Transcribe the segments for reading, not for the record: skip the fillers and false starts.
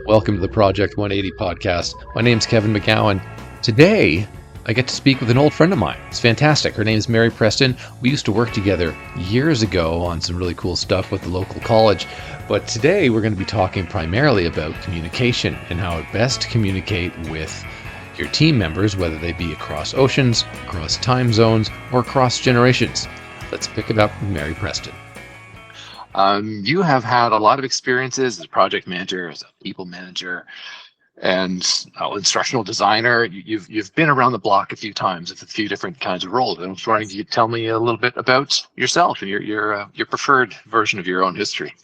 Welcome to the Project 180 podcast. My name's Kevin McGowan. Today, I get to speak with an old friend of mine. It's fantastic. Her name is Mary Preston. We used to work together years ago on some really cool stuff with the local college. But today, we're going to be talking primarily about communication and how to best communicate with your team members, whether they be across oceans, across time zones, or across generations. Let's pick it up with Mary Preston. You have had a lot of experiences as a project manager, as a people manager, and instructional designer. You've been around the block a few times with a few different kinds of roles. And I was wondering, can you tell me a little bit about yourself and your preferred version of your own history?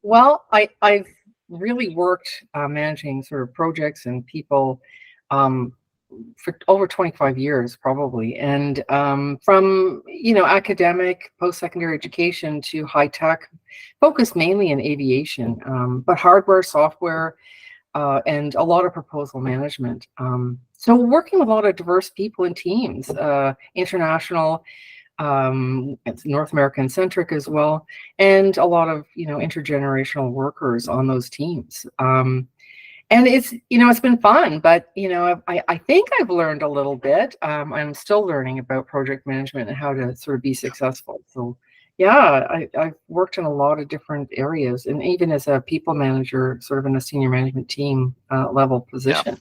Well, I've really worked managing sort of projects and people for over 25 years, probably. And from, academic, post-secondary education to high tech, focused mainly in aviation, but hardware, software, and a lot of proposal management. So working with a lot of diverse people and teams, international, it's North American centric as well, and a lot of, intergenerational workers on those teams. And it's been fun, but, I think I've learned a little bit. I'm still learning about project management and how to sort of be successful. So yeah, I've worked in a lot of different areas, and even as a people manager, sort of in a senior management team level position.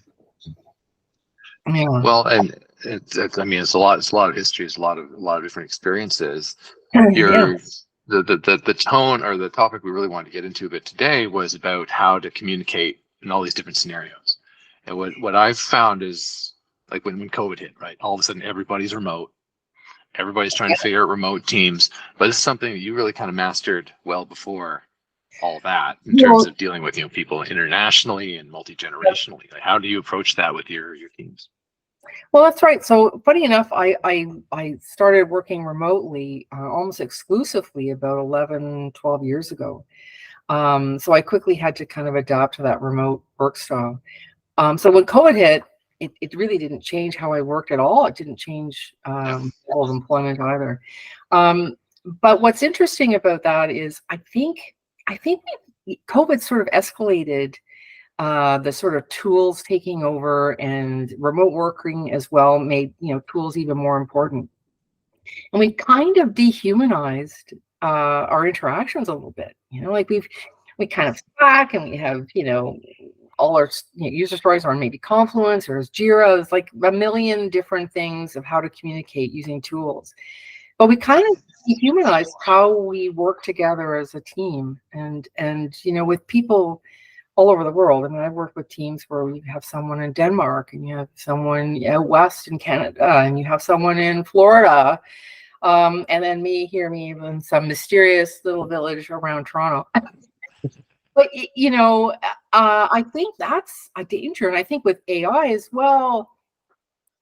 Yeah. Well, and it's a lot of history, it's a lot of different experiences. The tone or the topic we really wanted to get into a bit today was about how to communicate in all these different scenarios. And what I've found is, like when COVID hit, right? All of a sudden everybody's remote. Everybody's trying to figure out remote teams. But this is something that you really kind of mastered well before all that in terms of dealing with people internationally and multi-generationally. Like, how do you approach that with your teams? Well, that's right. So funny enough, I started working remotely almost exclusively about 11, 12 years ago. So I quickly had to kind of adapt to that remote work style. So when COVID hit, it really didn't change how I worked at all. It didn't change all of employment either. But what's interesting about that is I think COVID sort of escalated the sort of tools taking over, and remote working as well made tools even more important. And we kind of dehumanized our interactions a little bit. Like we kind of Slack, and we have all our user stories are on maybe Confluence or Jira. There's like a million different things of how to communicate using tools. But we kind of dehumanized how we work together as a team, and with people all over the world. I mean, I've worked with teams where you have someone in Denmark, and you have someone west in Canada, and you have someone in Florida, and then me in some mysterious little village around Toronto. But I think that's a danger, and I think with AI as well,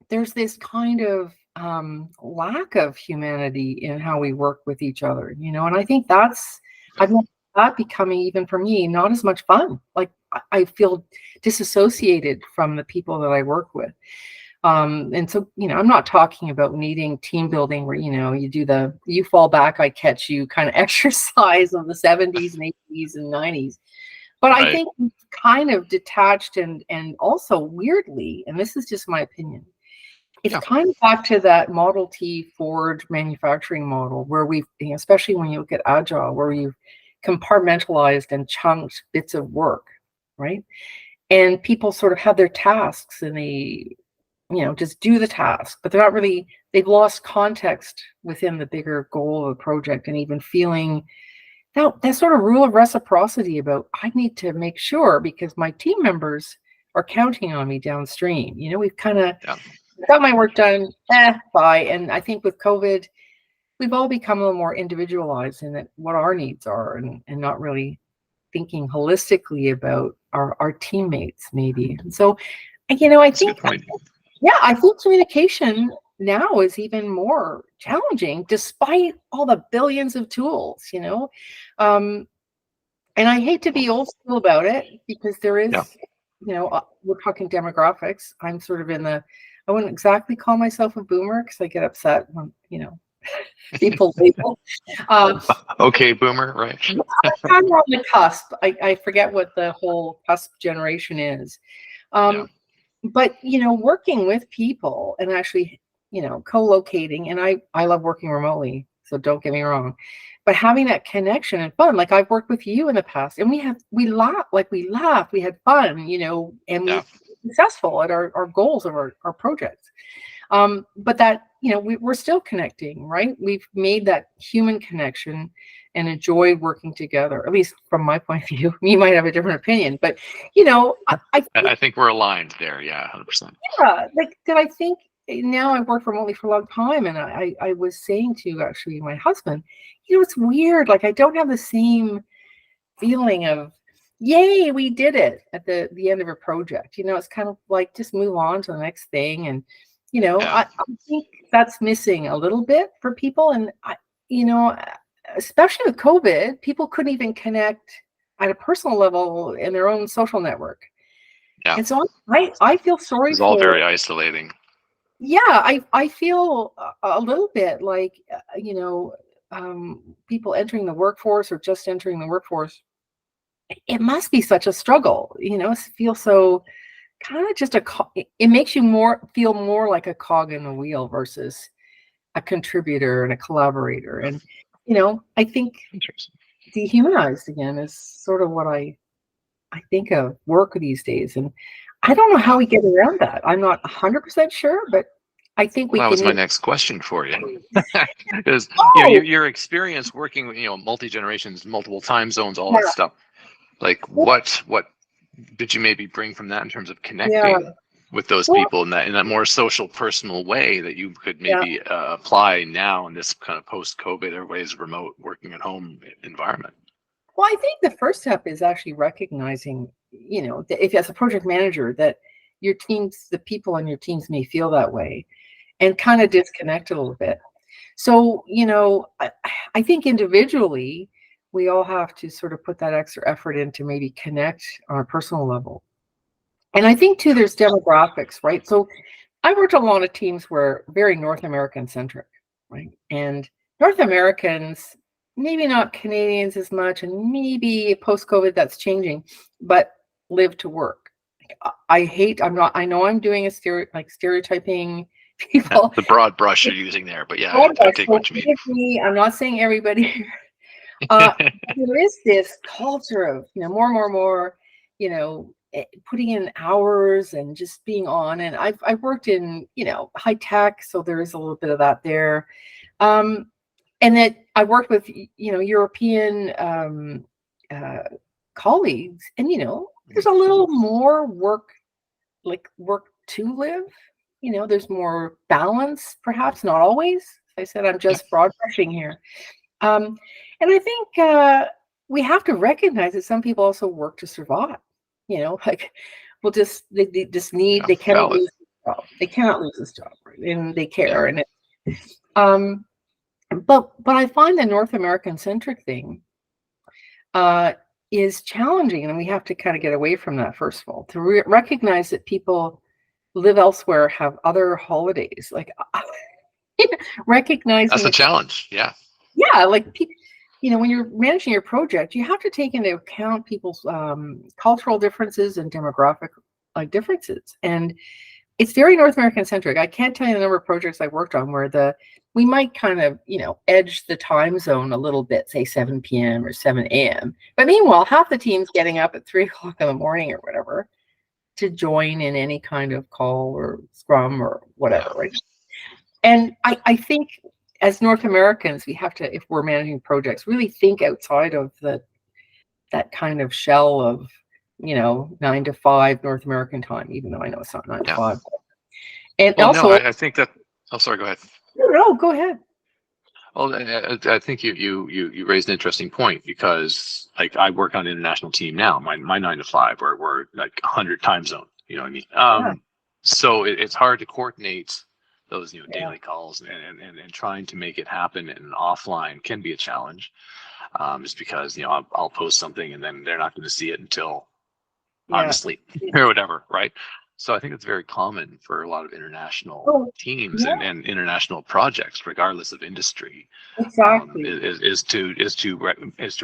there's this kind of lack of humanity in how we work with each other. And I think I've noticed that becoming, even for me, not as much fun. Like I feel disassociated from the people that I work with. And so, I'm not talking about needing team building where, you do you fall back, I catch you kind of exercise of the 70s and 80s and 90s. But right. I think we've kind of detached and also weirdly, and this is just my opinion, it's kind of back to that Model T Ford manufacturing model where we've, especially when you look at Agile, where you've compartmentalized and chunked bits of work, right? And people sort of have their tasks and they just do the task, but they've lost context within the bigger goal of the project, and even feeling that sort of rule of reciprocity about, I need to make sure because my team members are counting on me downstream. We've kind of got my work done, bye. And I think with COVID, we've all become a little more individualized in what our needs are, and not really thinking holistically about our teammates maybe. And so, I think, I think communication now is even more challenging despite all the billions of tools, and I hate to be old school about it because there is, we're talking demographics. I'm sort of I wouldn't exactly call myself a boomer because I get upset when, people label. Um, Okay, boomer, right? I'm on the cusp. I forget what the whole cusp generation is. Yeah. Um, but working with people and actually, co-locating, and I love working remotely, so don't get me wrong, but having that connection and fun, like I've worked with you in the past, and we laughed, we had fun, and we Yeah. were successful at our goals of our projects. But that, we're still connecting, right? We've made that human connection and enjoyed working together, at least from my point of view. You might have a different opinion, but I think, I think we're aligned there. Yeah, 100%. like, did I think now I've worked remotely for a long time, and I was saying to actually my husband, it's weird. Like I don't have the same feeling of, yay, we did it at the end of a project. It's kind of like just move on to the next thing. And, Yeah. I think that's missing a little bit for people. And you know, especially with COVID, people couldn't even connect at a personal level in their own social network. Yeah. And so I feel sorry It's all for, very isolating. yeah, I feel a little bit like, people entering the workforce or just entering the workforce, it must be such a struggle, it feels so kind of just it makes you feel more like a cog in the wheel versus a contributor and a collaborator. And, I think Interesting. dehumanized again is sort of what I think of work these days. And I don't know how Yeah. we get around that. I'm not 100% sure, but I think we Well, that was can my next question for you. Is oh, your experience working with multi generations, multiple time zones, all that yeah, stuff. Like what did you maybe bring from that in terms of yeah, connecting with those well, people in that more social, personal way that you could yeah. maybe apply now in this kind of post-COVID, everybody's remote working at home environment? Well, I think the first step is actually recognizing, that if as a project manager that the people on your teams may feel that way and kind of disconnect a little bit. So, I think individually, we all have to sort of put that extra effort in to maybe connect on a personal level. And I think too, there's demographics, right? So I worked on a lot of teams where very North American centric, right? And North Americans, maybe not Canadians as much, and maybe post COVID that's changing, but live to work. I know I'm doing stereotyping Yeah, people. the broad brush you're using there, but yeah, Oh, I take so what you mean. forgive me, I'm not saying everybody. Uh, there is this culture of, more, putting in hours and just being on. And I've worked in, high tech, so there is a little bit of that there. Um, and that I worked with, European uh, colleagues, and there's a little more work, like work to live. There's more balance, perhaps not always. I said I'm Yeah, just broad brushing here. Um, and I think we have to recognize that some people also work to survive. Like, well, they just need, yeah, they cannot valid. lose this job. They cannot lose this job, right? And they Yeah, care. And um, but I find the North American centric thing uh, is challenging, and we have to kind of get away from that first of all to recognize that people live elsewhere, have other holidays, like recognizing that's a that. challenge. Yeah, Yeah, like when you're managing your project, you have to take into account people's cultural differences and demographic differences. And it's very North American centric. I can't tell you the number of projects I worked on where we might kind of, edge the time zone a little bit, say 7 p.m. or 7 a.m. But meanwhile, half the team's getting up at 3 o'clock in the morning or whatever to join in any kind of call or scrum or yeah, whatever, right? And I think as North Americans, we have to, if we're managing projects, really think outside of that kind of shell of, 9 to 5 North American time, even though I know it's not nine to yeah. five. And Well, no, also, I think that. Oh, sorry. Go ahead. no, go ahead. Well, I think you raised an interesting point because like I work on an international team now. My 9 to 5, we're like 100 time zone. You know what I mean? Yeah, So it's hard to coordinate those yeah, daily calls and trying to make it happen in offline can be a challenge. Just because I'll post something and then they're not going to see it until I'm yeah, asleep or whatever, right? So I think it's very common for a lot of international Oh, teams yeah, and international projects, regardless of industry, exactly. is to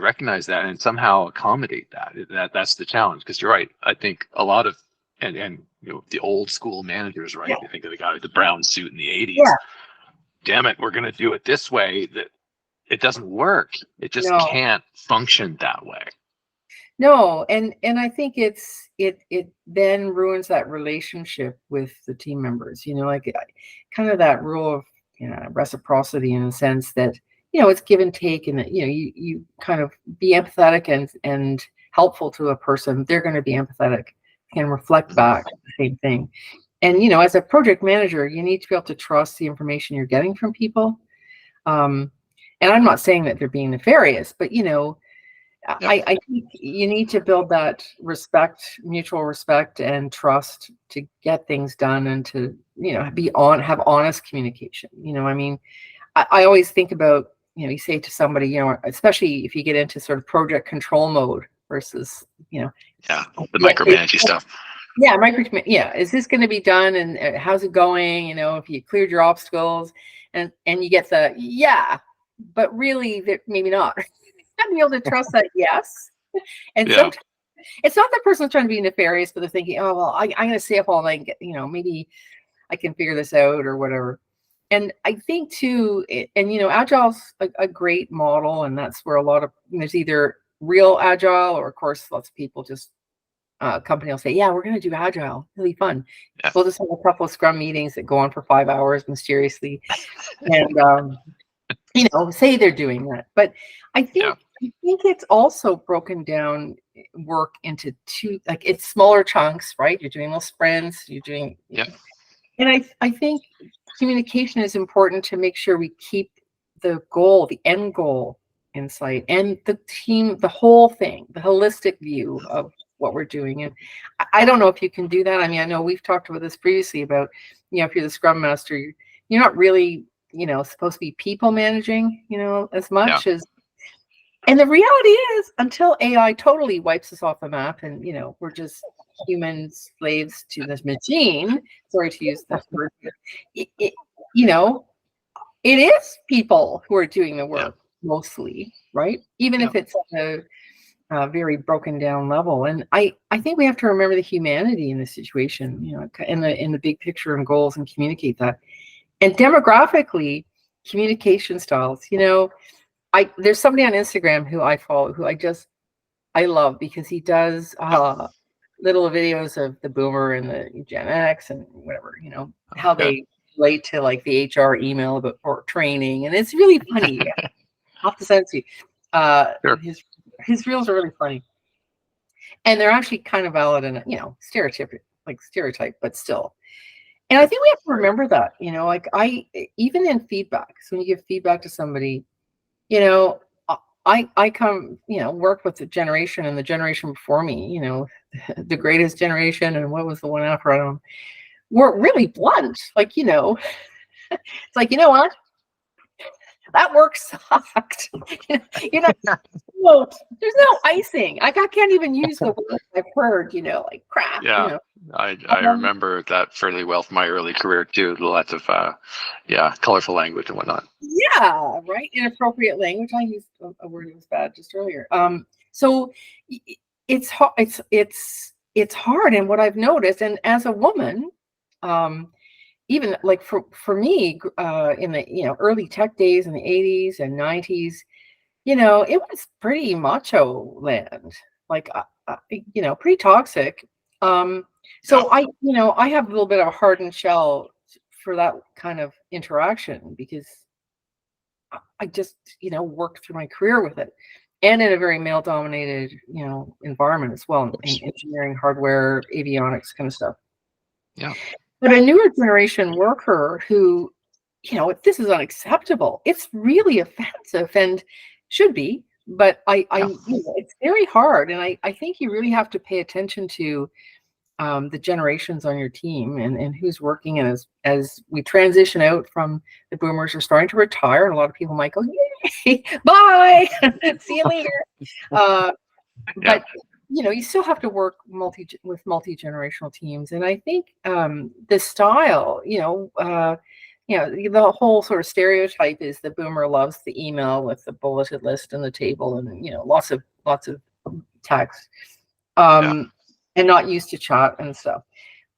recognize that and somehow accommodate that. That's the challenge. Because you're right. I think a lot of and the old school managers, right? Yeah, They think of the guy with the brown suit in the yeah, '80s. Damn it, we're going to do it this way. That it doesn't work. It just no. can't function that way. No, and I think it then ruins that relationship with the team members, like kind of that rule of reciprocity in the sense that, it's give and take, and that, you kind of be empathetic and helpful to a person. They're going to be empathetic and reflect Mhm. back the same thing. And, as a project manager, you need to be able to trust the information you're getting from people. And I'm not saying that they're being nefarious, but, Yeah. I think you need to build that respect, mutual respect and trust to get things done and to, have honest communication. I mean, I always think about, you say to somebody, especially if you get into sort of project control mode versus, Yeah. The micromanaging stuff. yeah, yeah. Is this going to be done? And how's it going? If you cleared your obstacles and you get yeah, but really that maybe not. To be able to trust that, yes. And Yeah. sometimes it's not that person's trying to be nefarious, but they're thinking, oh, well, I'm going to stay up all night, maybe I can figure this out or whatever. And I think too, Agile's a great model, and that's where a lot of, there's either real Agile or, of course, lots of people just, company will say, yeah, we're going to do Agile. It'll be fun. Yeah. We'll just have a couple of Scrum meetings that go on for 5 hours mysteriously. And, say they're doing that. But I think it's also broken down work into two, like it's smaller chunks, right? You're doing little sprints, you're doing, and I think communication is important to make sure we keep the goal, the end goal in sight, and the team, the whole thing, the holistic view of what we're doing. And I don't know if you can do that. I mean, I know we've talked about this previously about, if you're the Scrum Master, you're not really, supposed to be people managing, as much as, and the reality is until AI totally wipes us off the map and, we're just human slaves to this machine, sorry to use that word, it is people who are doing the work mostly, right? Even if it's at a very broken down level. And I think we have to remember the humanity in this situation, in the big picture and goals, and communicate that. And demographically, communication styles, there's somebody on Instagram who I follow who I love, because he does little videos of the boomer and the Gen X and whatever, how they relate to like the HR email about or training. And it's really funny. I'll have to send it to you. His reels are really funny. And they're actually kind of valid and, stereotype, but still. And I think we have to remember that, like even in feedback, so when you give feedback to somebody, I come, work with the generation and the generation before me, the greatest generation, and what was the one after? I don't know. We're really blunt, like, it's like, what? That work sucked. There's no icing. I can't even use the word I've heard, like crap. Yeah. I remember that fairly well from my early career too. Lots of colorful language and whatnot. Yeah, right. Inappropriate language. I used a word that was bad just earlier. So it's hard. And what I've noticed, and as a woman, even like for me, in the early tech days in the 80s and 90s, it was pretty macho land, like pretty toxic. So I have a little bit of a hardened shell for that kind of interaction, because I just, worked through my career with it, and in a very male dominated, environment as well, in engineering, hardware, avionics kind of stuff. Yeah. But a newer generation worker who, this is unacceptable. It's really offensive and should be, but it's very hard. And I think you really have to pay attention to the generations on your team and who's working. And as we transition out from the boomers are starting to retire, and a lot of people might go, yay, bye, see you later. But you still have to work with multi-generational teams. And I think the style, the whole sort of stereotype is the boomer loves the email with the bulleted list and the table and, lots of text, and not used to chat and stuff.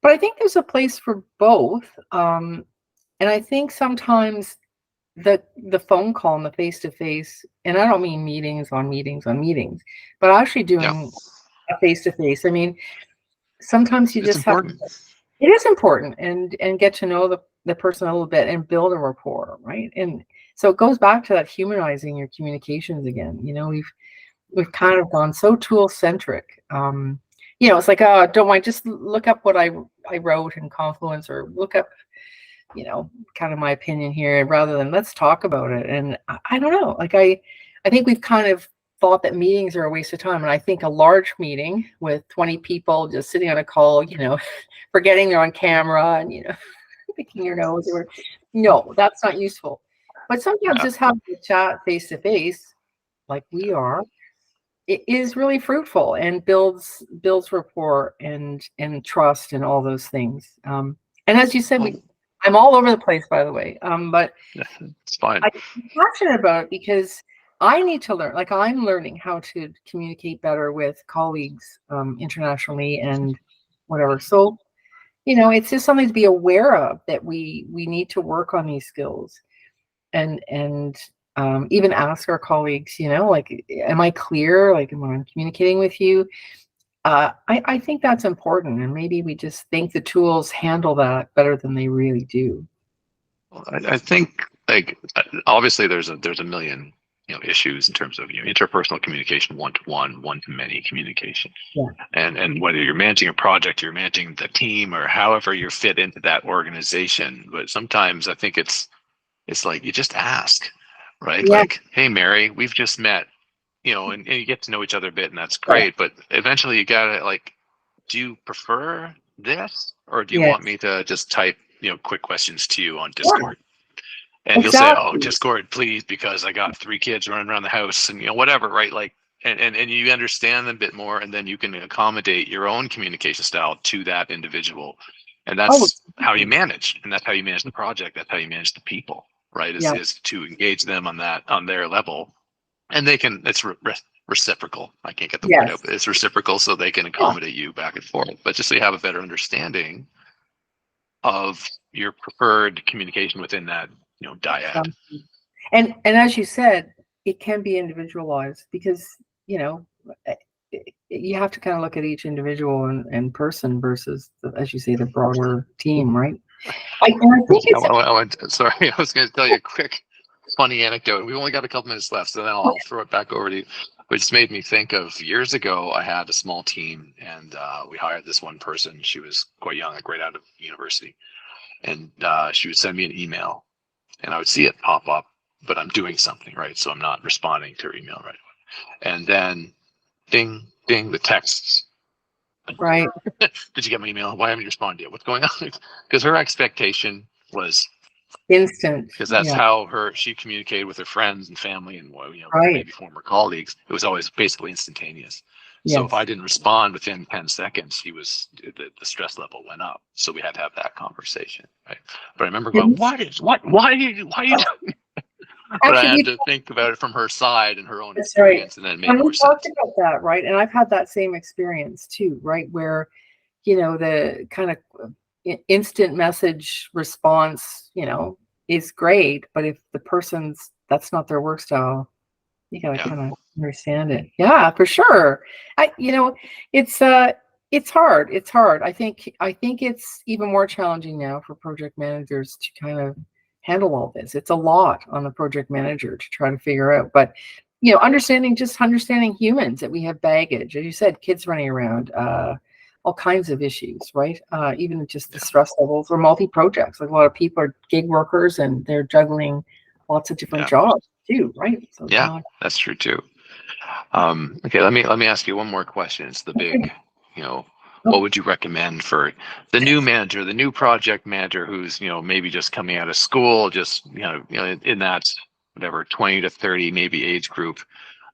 But I think there's a place for both. And I think sometimes the phone call and the face-to-face, and I don't mean meetings on meetings on meetings, but actually doing a face-to-face. I mean, sometimes you just have, it is important, and get to know the person a little bit and build a rapport, right? And so it goes back to that humanizing your communications again. We've kind of gone so tool-centric. It's like, oh, don't mind, just look up what I wrote in Confluence, or look up, kind of my opinion here, rather than let's talk about it. And I don't know, like I think we've kind of thought that meetings are a waste of time. And I think a large meeting with 20 people just sitting on a call, forgetting they're on camera and, picking your nose, or no, that's not useful. But sometimes just having a chat face to face, like we are, it is really fruitful and builds rapport and trust and all those things. And as you said, I'm all over the place, by the way. But it's fine. I'm passionate about it because I need to learn. Like, I'm learning how to communicate better with colleagues internationally and whatever. So, it's just something to be aware of, that we need to work on these skills, and even ask our colleagues, like, am I clear? Like, when I'm communicating with you, I think that's important, and maybe we just think the tools handle that better than they really do. Well, I think, like, obviously there's a million issues in terms of interpersonal communication, one-to-one, one-to-many communication, and whether you're managing a project, you're managing the team, or however you fit into that organization. But sometimes I think it's like you just ask, right? Like, hey, Mary, we've just met. And you get to know each other a bit, and that's great. But eventually you gotta, like, do you prefer this, or do you want me to just type, quick questions to you on Discord? And you'll say, oh, Discord, please, because I got 3 kids running around the house and, whatever, right? Like, and you understand them a bit more, and then you can accommodate your own communication style to that individual. And that's how you manage. And that's how you manage the project. That's how you manage the people, right? Is to engage them on their level. And it's reciprocal. I can't get the word out, but it's reciprocal, so they can accommodate you back and forth. But just so you have a better understanding of your preferred communication within that, dyad. And as you said, it can be individualized, because, you have to kind of look at each individual and person versus, as you say, the broader team, right? I think it's sorry, I was going to tell you a quick funny anecdote. We've only got a couple minutes left, so then I'll throw it back over to you. Which just made me think of years ago. I had a small team, and we hired this one person. She was quite young, like right out of university, and she would send me an email, and I would see it pop up, but I'm doing something, right? So I'm not responding to her email right away. And then, ding, ding, the texts. Right. Did you get my email? Why haven't you responded yet? What's going on? Because her expectation was instant, because that's how she communicated with her friends and family, and maybe former colleagues. It was always basically instantaneous. So if I didn't respond within 10 seconds, the stress level went up. So we had to have that conversation, right? But I remember going, why are you doing? But I had to think about it from her side and her own experience, and then it made more sense. We talked about that, right? And I've had that same experience too, right? Where, the kind of instant message response, is great, but if the that's not their work style, you gotta kind of understand it. Yeah, for sure. It's hard. It's hard. I think it's even more challenging now for project managers to kind of handle all this. It's a lot on the project manager to try to figure out, but understanding humans, that we have baggage, as you said, kids running around, all kinds of issues, right? Even just the stress levels, or multi-projects. Like, a lot of people are gig workers, and they're juggling lots of different jobs too, right? So that's true too. Okay, let me ask you one more question. It's the big, what would you recommend for the new manager, the new project manager, who's maybe just coming out of school, just in that whatever 20 to 30 maybe age group?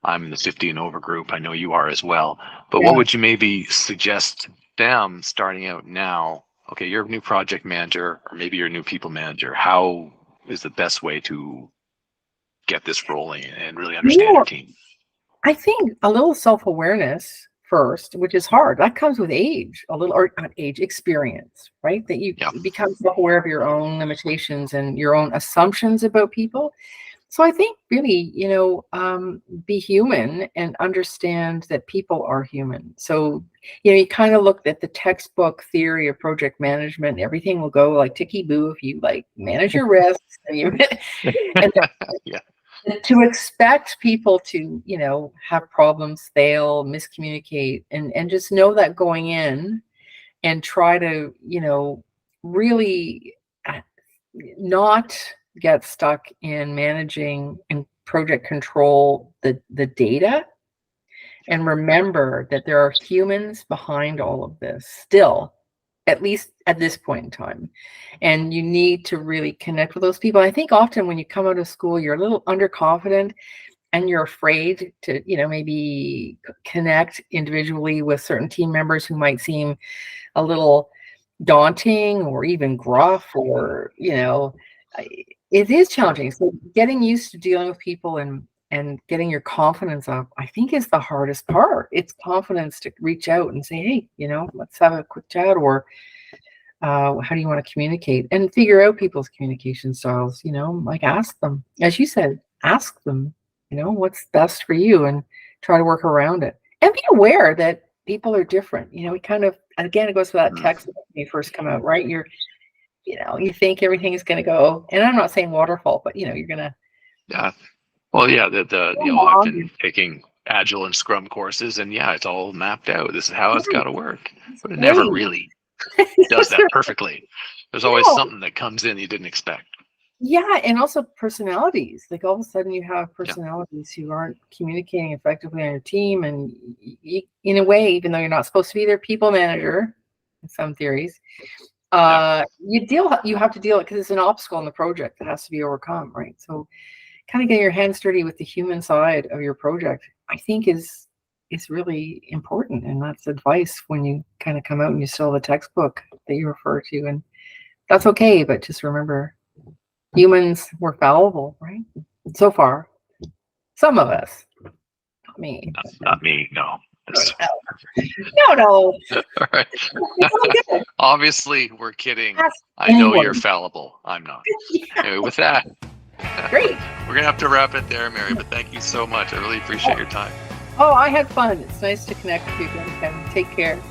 I'm in the 50 and over group. I know you are as well. But Yeah. what would you maybe suggest to them starting out now? Okay, you're a new project manager, or maybe you're a new people manager. How is the best way to get this rolling and really understand your team? I think a little self-awareness first, which is hard. That comes with age, a little, or not age, experience, right? That you Yeah. become self-aware of your own limitations and your own assumptions about people. So I think really, be human and understand that people are human. So, you kind of look at the textbook theory of project management. Everything will go like ticky boo if you like manage your risks and you and Yeah. to expect people to, have problems, fail, miscommunicate, and just know that going in and try to, really not get stuck in managing and project control the data, and remember that there are humans behind all of this still, at least at this point in time. And you need to really connect with those people. I think often when you come out of school, you're a little underconfident and you're afraid to, maybe connect individually with certain team members who might seem a little daunting or even gruff, or it is challenging. So getting used to dealing with people and getting your confidence up, I think, is the hardest part. It's confidence to reach out and say, hey, let's have a quick chat, or how do you want to communicate, and figure out people's communication styles. Like, ask them, as you said, ask them, what's best for you, and try to work around it, and be aware that people are different. We kind of, again, it goes to that text when you first come out, right? You think everything is going to go, and I'm not saying waterfall, but you're going to. Yeah. Well, yeah, I've been taking Agile and Scrum courses, and yeah, it's all mapped out. This is how it's got to work. But it never really does that perfectly. There's always something that comes in you didn't expect. Yeah, and also personalities. Like, all of a sudden you have personalities who aren't communicating effectively on your team, and in a way, even though you're not supposed to be their people manager in some theories, you have to deal it because it's an obstacle in the project that has to be overcome, right? So kind of getting your hands dirty with the human side of your project, I think, is really important. And that's advice when you kind of come out and you still have a textbook that you refer to, and that's okay. But just remember, humans were fallible, right? So far, some of us, not me. Not me, no. No. All right. Obviously, we're kidding. I know you're fallible. I'm not. Anyway, with that, great. We're gonna have to wrap it there, Mary. But thank you so much. I really appreciate your time. Oh, I had fun. It's nice to connect with you again, Kevin. Take care.